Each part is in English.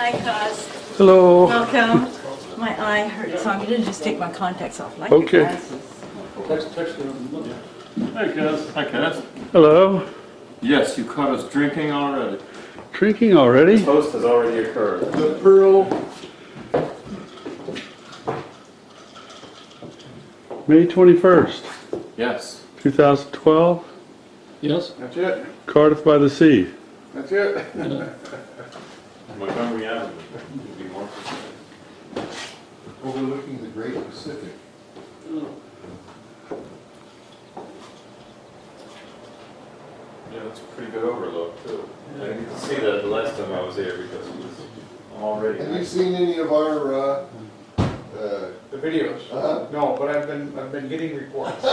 Hi, Cos. Hello. Welcome. My eye hurts, so I'm going to just take my contacts off. Like Okay. your glasses. Hey, Kaz. Hi, Kaz. Hello. Yes, you caught us drinking already. Drinking already? Toast has already occurred. The Pearl. May 21st, Yes. 2012. Yes? That's it. Cardiff by the Sea. That's it. Montgomery Avenue, to be more specific. Overlooking the Great Pacific. Yeah, that's a pretty good overlook, too. I didn't see that the last time I was here because it was already Have you nice. seen any of our, The videos? Uh-huh. No, but I've been getting reports.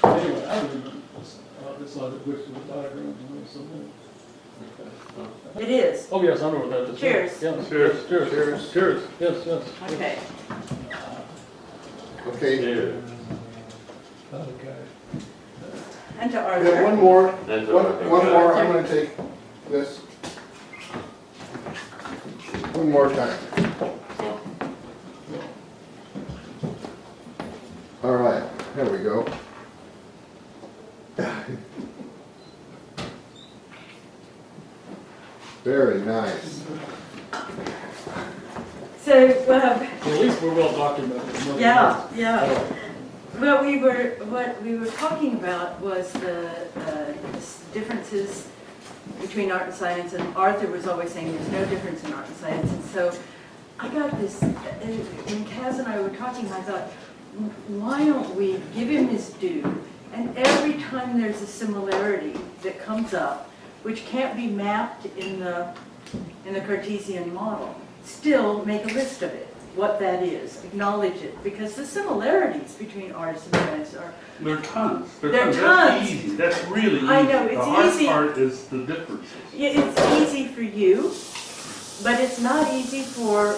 Anyway, I decided which was the diagram. It is. Oh, yes, I know what that is. Cheers. Yes, Cheers. Cheers. Cheers. Cheers. Yes, yes. Okay. okay, Yeah. Okay. And to yeah, Arthur. one more, And, one more, I'm gonna take this. One more time. All right, there we go. Very nice. So, At least we're well documented. yeah. Well, what we were talking about was the differences between art and science, and Arthur was always saying there's no difference in art and science. And so I got this, when Kaz and I were talking, I thought, why don't we give him his due, and every time there's a similarity that comes up, which can't be mapped in the Cartesian model, still make a list of it, what that is, acknowledge it, because the similarities between artists and science are, There are tons. There are That's tons. easy. That's really easy. I know, it's the hard easy. part is the differences. yeah, it's easy for you, but it's not easy for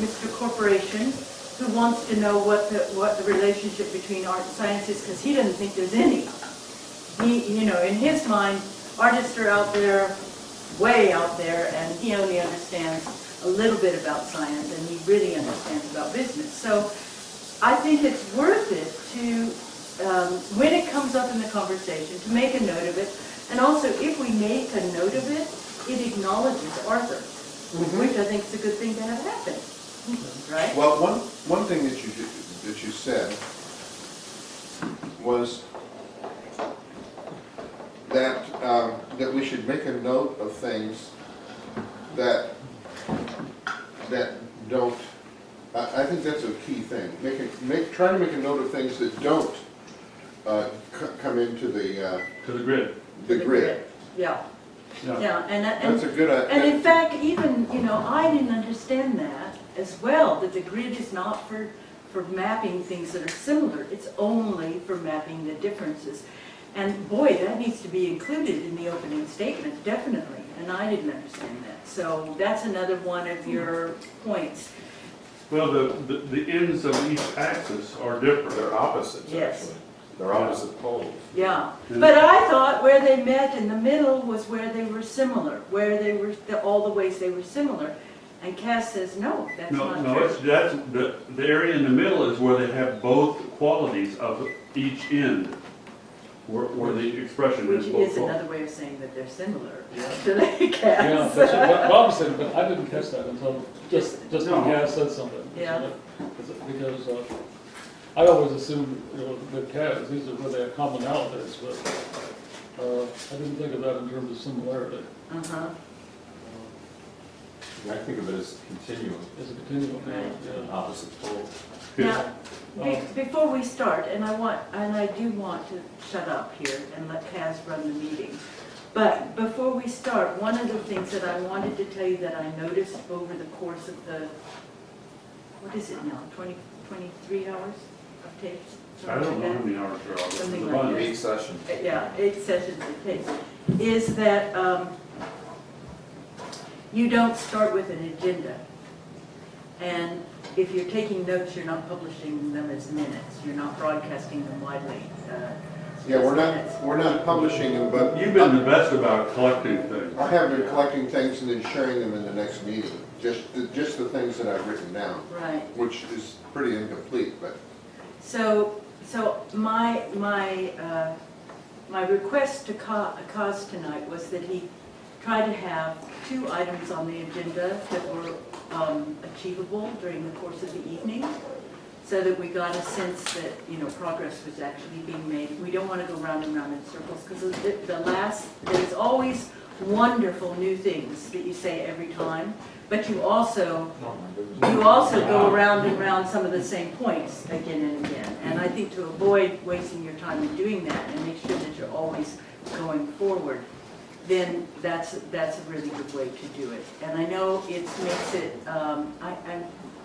Mr. Corporation, who wants to know what the relationship between art and science is, because he doesn't think there's any. He, in his mind, artists are out there, way out there, and he only understands a little bit about science, and he really understands about business. So I think it's worth it to, when it comes up in the conversation, to make a note of it. And also, if we make a note of it, it acknowledges Arthur, which I think is a good thing to have happen, right? Well, one thing that you said was that we should make a note of things that don't. I think that's a key thing. Try to make a note of things that don't come into the To the grid. grid. Yeah, Yeah. yeah, That's a good. and in fact, even, I didn't understand that as well, that the grid is not for mapping things that are similar. It's only for mapping the differences. And boy, that needs to be included in the opening statement, definitely. And I didn't understand that. So that's another one of your points. Well, the ends of each axis are different. They're opposites, Yes. actually. They're opposite poles. Yeah, but I thought where they met in the middle was where they were similar, where they were, all the ways they were similar. And Cass says, no, that's not No, true. that's the area in the middle is where they have both qualities of each end, where the expression Which is both is qualities. another way of saying that they're similar, actually, Yeah, Cass. that's what Bob said, but I didn't catch that until just No. when Cass said something. Yeah. Because I always assumed, with Cass, these are where they have commonalities, but I didn't think of that in terms of similarity. Uh-huh. I think of it as continuum, As a continuum, yeah. opposite poles. Now, before we start, and I do want to shut up here and let Cass run the meeting. But before we start, one of the things that I wanted to tell you that I noticed over the course of the, what is it now, 23 hours of tapes? I don't know how many hours there are. Something It's like fun. that. 8 sessions. Yeah, 8 sessions of tapes, is that you don't start with an agenda. And if you're taking notes, you're not publishing them as minutes. You're not broadcasting them widely. Yeah, minutes. we're not publishing them, but You've been the best about collecting things. I have been collecting things and then sharing them in the next meeting. Just the things that I've written down, Right. which is pretty incomplete, but. So my request to Kaz tonight was that he try to have 2 items on the agenda that were achievable during the course of the evening, so that we got a sense that, you know, progress was actually being made. We don't want to go round and round in circles, because there's always wonderful new things that you say every time, but you also go around and round some of the same points again and again. And I think to avoid wasting your time in doing that and make sure that you're always going forward, then that's a really good way to do it. And I know it makes it,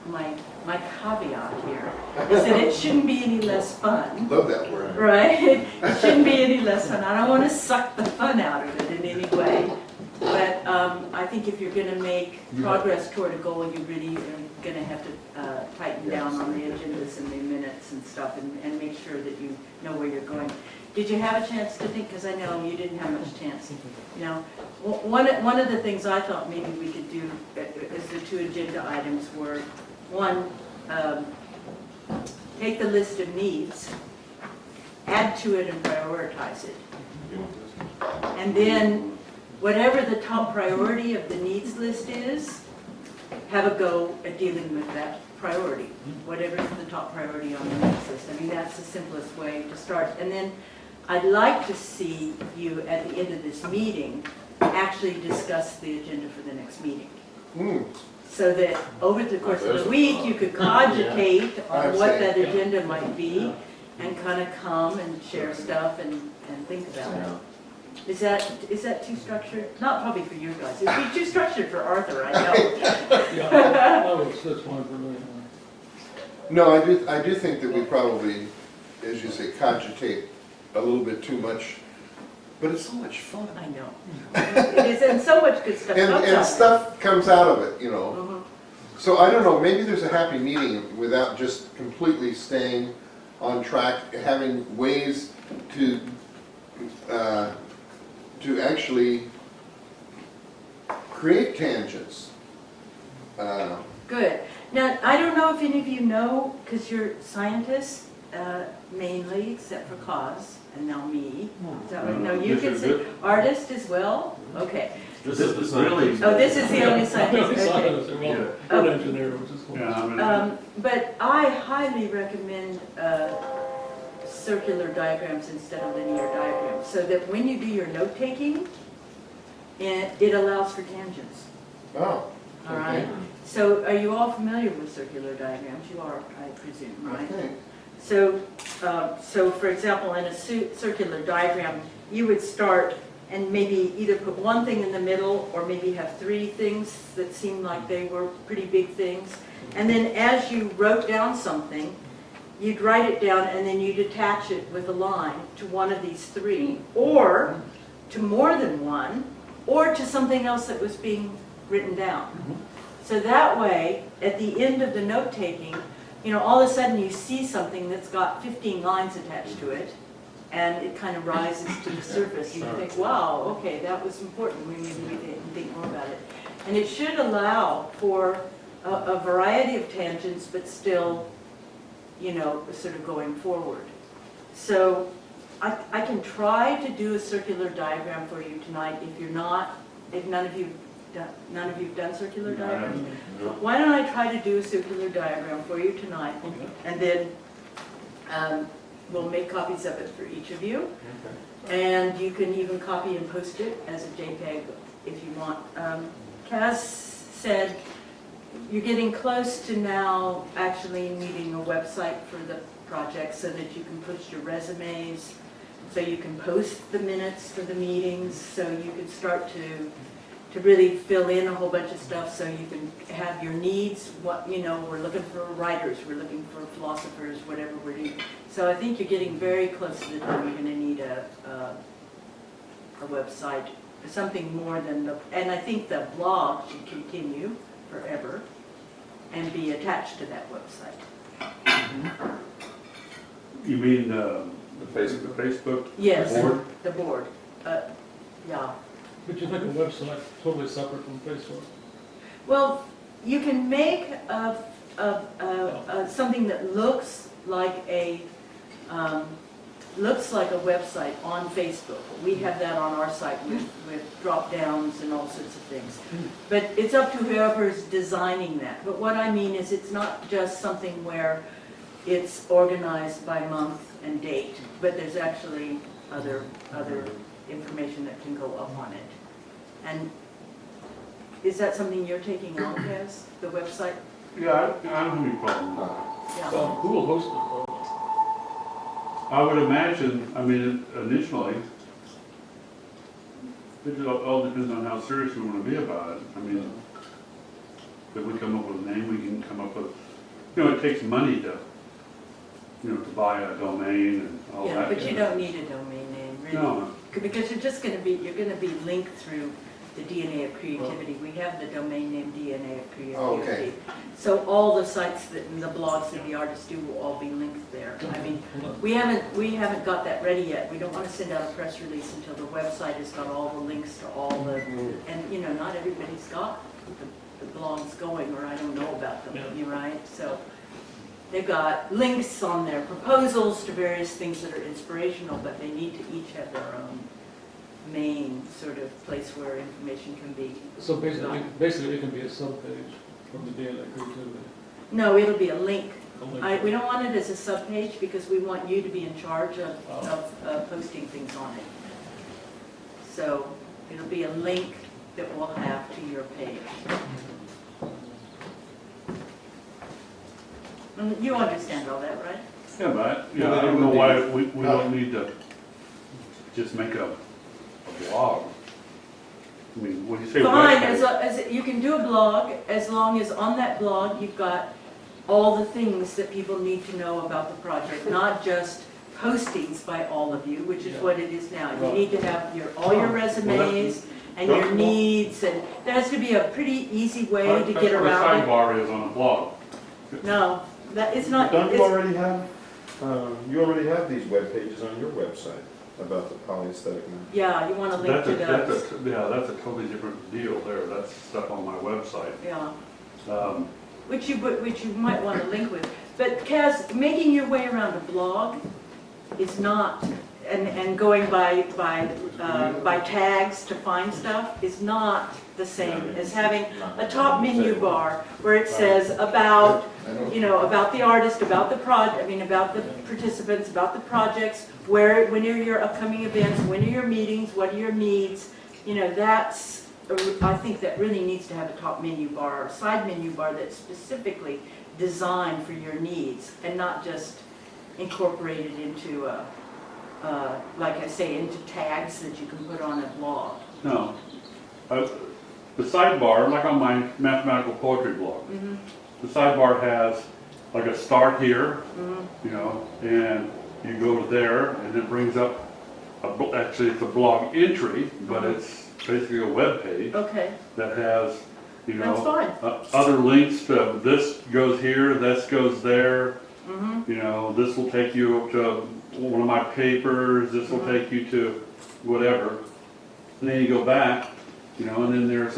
my caveat here is that it shouldn't be any less fun. Love that word. Right? It shouldn't be any less fun. I don't want to suck the fun out of it in any way. But I think if you're going to make progress toward a goal, you really are going to have to tighten down on the agendas and the minutes and stuff, and make sure that you know where you're going. Did you have a chance to think? Because I know you didn't have much chance. You know, one of the things I thought maybe we could do as the 2 agenda items were, one, take the list of needs, add to it and prioritize it. And then whatever the top priority of the needs list is, have a go at dealing with that priority, whatever is the top priority on the needs list. I mean, that's the simplest way to start. And then I'd like to see you, at the end of this meeting, actually discuss the agenda for the next meeting. So that over the course of the week, you could cogitate on what that agenda might be, and kind of come and share stuff and think about it. Is that too structured? Not probably for you guys. It'd be too structured for Arthur, I know. Yeah, that's fine for me. No, I do think that we probably, as you say, cogitate a little bit too much, but it's so much fun. I know. It is, and so much good stuff comes out of And it. stuff comes out of it, you know. So I don't know, maybe there's a happy medium without just completely staying on track, having ways to actually create tangents. Good. Now, I don't know if any of you know, because you're scientists, mainly, except for Claus, and now me. Is that right? No, you This can is say it. artist as well? Okay. This is the really. Oh, this is the only No, scientist, it's okay. not, well, an engineer, which is cool. Yeah, I mean, But I highly recommend circular diagrams instead of linear diagrams, so that when you do your note-taking, it allows for tangents, Oh, all right? So are you all familiar with circular diagrams? You are, I presume, right? okay. So for example, in a circular diagram, you would start and maybe either put one thing in the middle or maybe have 3 things that seemed like they were pretty big things. And then as you wrote down something, you'd write it down and then you'd attach it with a line to one of these 3, or to more than one, or to something else that was being written down. So that way, at the end of the note-taking, you know, all of a sudden you see something that's got 15 lines attached to it, and it kind of rises to the surface. You think, wow, okay, that was important. We need to think more about it. And it should allow for a variety of tangents, but still, you know, sort of going forward. So I can try to do a circular diagram for you tonight if none of you've done circular diagrams. Why don't I try to do a circular diagram for you tonight, and then we'll make copies of it for each of you. And you can even copy and post it as a JPEG if you want. Kaz said you're getting close to now actually needing a website for the project so that you can post your resumes, so you can post the minutes for the meetings, so you can start to really fill in a whole bunch of stuff, so you can have your needs. What, you know, we're looking for writers, we're looking for philosophers, whatever we're doing. So I think you're getting very close to the time you're going to need a website, something more than the, and I think the blog should continue forever and be attached to that website. you mean The Facebook. Facebook Yes, board? the board, yeah. But you think a website totally separate from Facebook? Well, you can make something that looks like a website on Facebook. We have that on our site with drop downs and all sorts of things. But it's up to whoever's designing that. But what I mean is it's not just something where it's organized by month and date, but there's actually other information that can go up on it. And is that something you're taking on, Kaz, the website? Yeah, I don't have any problem with that. Yeah. Who will host it though? I would imagine, I mean, initially, it all depends on how serious we want to be about it. I mean, if we come up with a name, we can come up with, it takes money to, to buy a domain and all that. Yeah, but you don't need a domain name, really. No, Because you're gonna be linked through the DNA of Creativity. We have the domain name DNA of Creativity. Oh, okay. So all the sites and the blogs that the artists do will all be linked there. I mean, we haven't got that ready yet. We don't want to send out a press release until the website has got all the links to all the, and not everybody's got the blogs going, or I don't know about them, Yeah. you're right? So they've got links on their proposals to various things that are inspirational, but they need to each have their own main sort of place where information can be. So basically it can be a subpage from the DNA Creativity. No, it'll be a link. A link. We don't want it as a subpage because we want you to be in charge of posting things on it. So it'll be a link that we'll have to your page. You understand all that, right? yeah, but, I don't know why we don't need to just make a blog. I mean, when you say Fine, website, you can do a blog as long as on that blog you've got all the things that people need to know about the project, not just postings by all of you, which is what it is now. You need to have all your resumes and your needs, and there has to be a pretty easy way to get around That's it. what a sidebar is on a blog. No, it's not. Don't you it's- already have these web pages on your website about the polyaesthetic man? Yeah, you want to link to those. That's a totally different deal there. That's stuff on my website. Yeah, Um, which you might want to link with. But Kaz, making your way around a blog is not, and going by tags to find stuff is not the same as having a top menu bar where it says about, about the artist, about the about the participants, about the projects, when are your upcoming events, when are your meetings, what are your needs, that's, I think that really needs to have a top menu bar, or side menu bar that's specifically designed for your needs and not just incorporated into like I say, into tags that you can put on a blog. No. The sidebar, like on my mathematical poetry blog, the sidebar has like a start here, and you go to there, and it brings up, actually it's a blog entry, but it's basically a web page Okay, that has, that's fine. other links to this goes here, this goes there. This will take you to one of my papers, this will take you to whatever. And then you go back, and then there's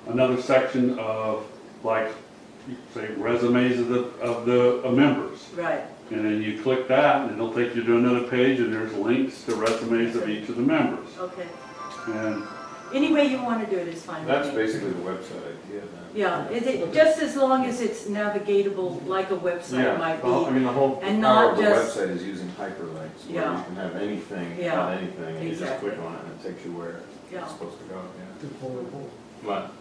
another section of, like, say, resumes of the members. Right, And then you click that, and it'll take you to another page, and there's links to resumes of each of the members. okay. And Any way you want to do it is fine with That's me. basically the website idea then. Yeah, just as long as it's navigatable like a website might Well, I be. mean, the whole And power not of the just- website is using hyperlinks, where Yeah. you can have anything Yeah, on anything, and you just exactly. click on it and it takes you where Yeah. it's supposed to go, yeah. Good point. But,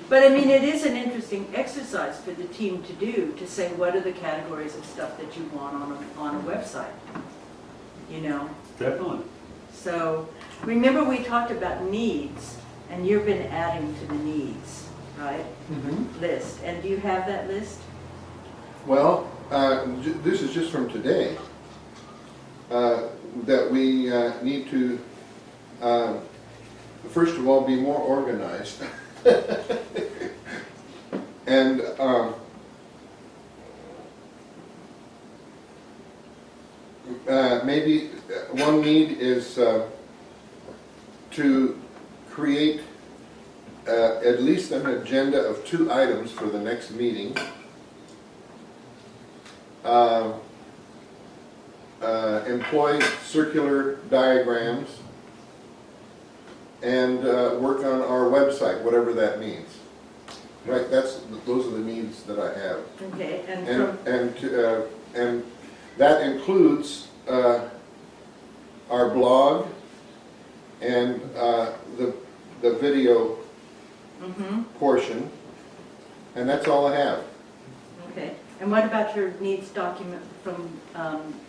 But I mean, it is an interesting exercise for the team to do, to say what are the categories of stuff that you want on a website, definitely. So, remember we talked about needs, and you've been adding to the needs, right? List, and do you have that list? Well, this is just from today, that we need to, first of all, be more organized. And maybe one need is to create at least an agenda of 2 items for the next meeting. Employ circular diagrams and work on our website, whatever that means. Right, those are the needs that I have. Okay, and And that includes our blog and the video portion, and that's all I have. okay. And what about your needs document from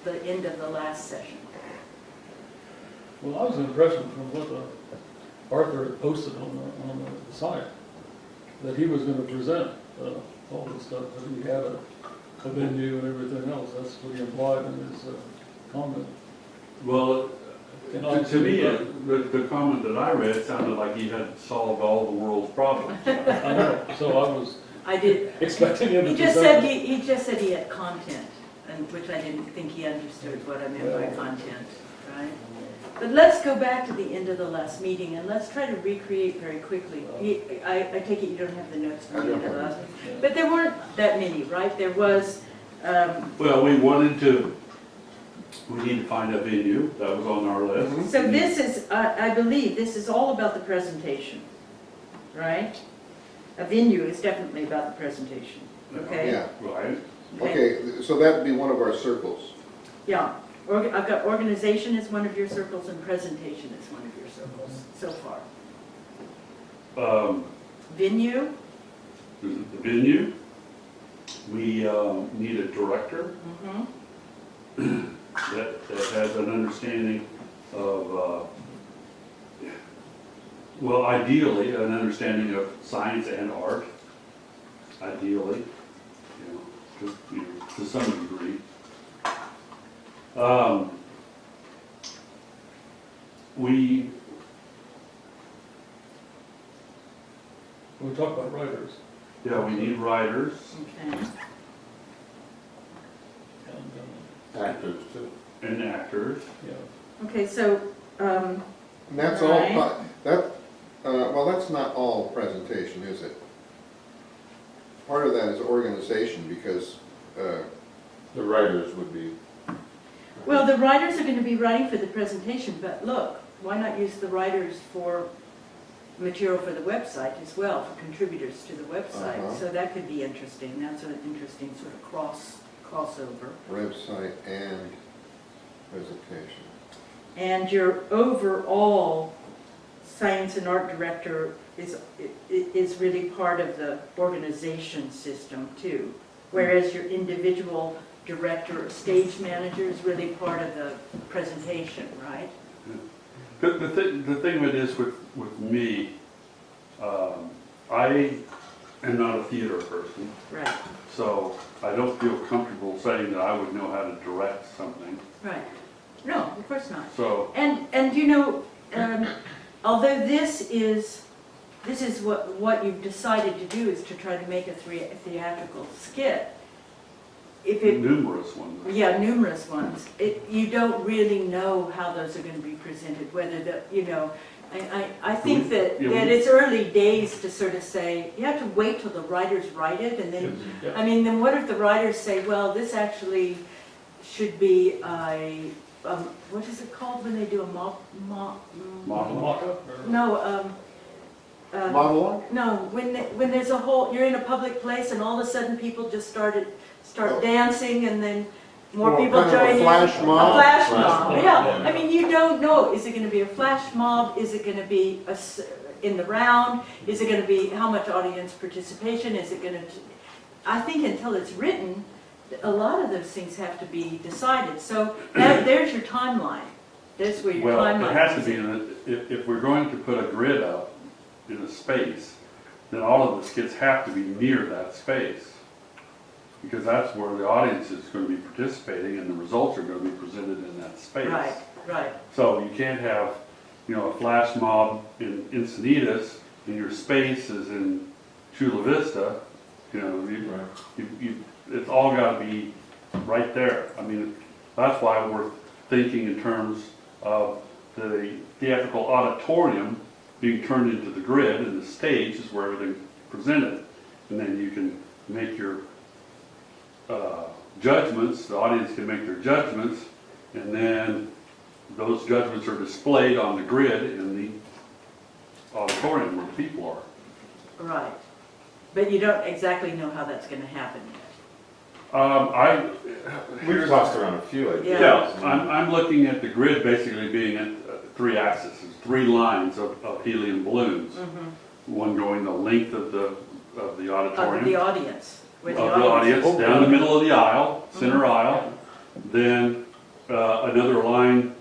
the end of the last session? Well, I was impressed from what Arthur had posted on the site, that he was gonna present all this stuff, that he had a venue and everything else. That's what he implied in his comment. Well, And to me, the comment that I read sounded like he had solved all the world's problems. I know, so I was I did, expecting him to he just present. said, he just said he had content, and which I didn't think he understood what I meant by Yeah. content, right? But let's go back to the end of the last meeting, and let's try to recreate very quickly. I take it you don't have the notes from the end of the last meeting? But there weren't that many, right? There was, Well, we need to find a venue, that was on our list. so this is, I believe, this is all about the presentation, right? A venue is definitely about the presentation, okay? Yeah, Right, okay, so that'd be one of our circles. Yeah, I've got organization is one of your circles and presentation is one of your circles so far. Venue, the venue, we need a director that has an understanding of, well, ideally, an understanding of science and art, ideally, to some degree. We talked about writers. We need writers okay. And, Actors too. and actors. yeah. Okay, so, And that's all, Right. well, that's not all presentation, is it? Part of that is organization, because, The writers would be, well, the writers are going to be writing for the presentation, but look, why not use the writers for material for the website as well, for contributors to the website? Uh-huh. So that could be interesting. That's an interesting sort of crossover. website and presentation. And your overall science and art director is really part of the organization system too. Whereas your individual director or stage manager is really part of the presentation, right? The thing with this with me, I am not a theater person, Right, so I don't feel comfortable saying that I would know how to direct something. right. No, of course not. So, And you know, although this is what you've decided to do is to try to make a theatrical skit. If it, numerous ones. yeah, numerous ones, you don't really know how those are going to be presented, whether I think that it's early days to sort of say, you have to wait till the writers write it, and then, Yeah. I mean, then what if the writers say, well, this actually should be what is it called when they do a Monologue. Mock-up or- no, Monologue? no, when there's a whole, you're in a public place and all of a sudden people just start Oh. dancing and then more Oh, people kind of a join in. flash mob? A flash Flash mob, mob, yeah. yeah. I mean, you don't know, is it gonna be a flash mob? Is it gonna be in the round? Is it gonna be, how much audience participation? Is it gonna, I think until it's written, a lot of those things have to be decided. So there's your timeline. There's where your Well, timeline it has to is. be, if we're going to put a grid up in a space, then all of the skits have to be near that space. Because that's where the audience is going to be participating and the results are going to be presented in that space. Right, right. So you can't have, a flash mob in Encinitas and your space is in Chula Vista. It's all got to be right there. I mean, that's why thinking in terms of the theatrical auditorium being turned into the grid, and the stage is where everything's presented. And then you can make your judgments, the audience can make their judgments, and then those judgments are displayed on the grid in the auditorium where the people are. Right. But you don't exactly know how that's gonna happen yet. We've tossed around a few ideas. Yeah, I'm looking at the grid basically being at 3 axes, 3 lines of helium balloons. One going the length of the Of the auditorium, audience. Where of the audience, down the middle of the aisle, center aisle. Then another line,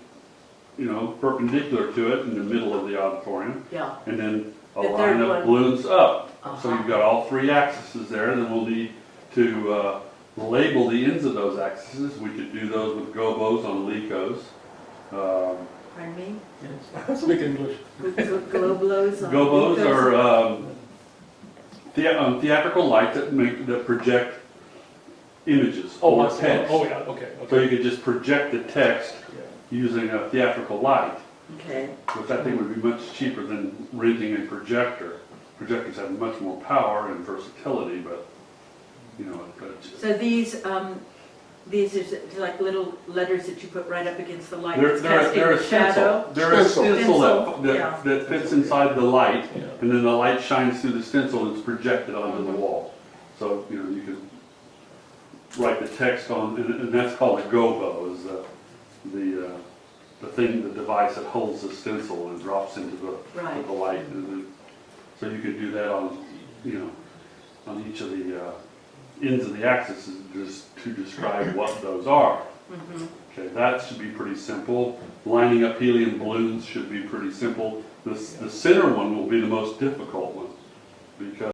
perpendicular to it in the middle of the auditorium. Yeah, And then a The line third of one. balloons up. So Uh-huh. you've got all 3 axes there, and then we'll need to label the ends of those axes. We could do those with gobos on LECOs. pardon me? Yes, speak English. With globos on. Gobos Ecos? are theatrical lights that project images or text. Oh, yeah, okay, So okay. you could just project the text using a theatrical light, Okay, which I think would be much cheaper than renting a projector. Projectors have much more power and versatility, but, so these are like little letters that you put right up against the light, they're that's casting a the shadow? stencil. They're a Stencil. stencil Stencil, yeah. that fits inside the light, Yeah. and then the light shines through the stencil and it's projected onto the wall. So, you can write the text on, and that's called a gobo, is the thing, the device that holds the stencil and drops into Right. the light. And then, so you could do that on, on each of the ends of the axis, just to describe what those are. Okay, that should be pretty simple. Lining up helium balloons should be pretty simple. The center one will be the most difficult one, because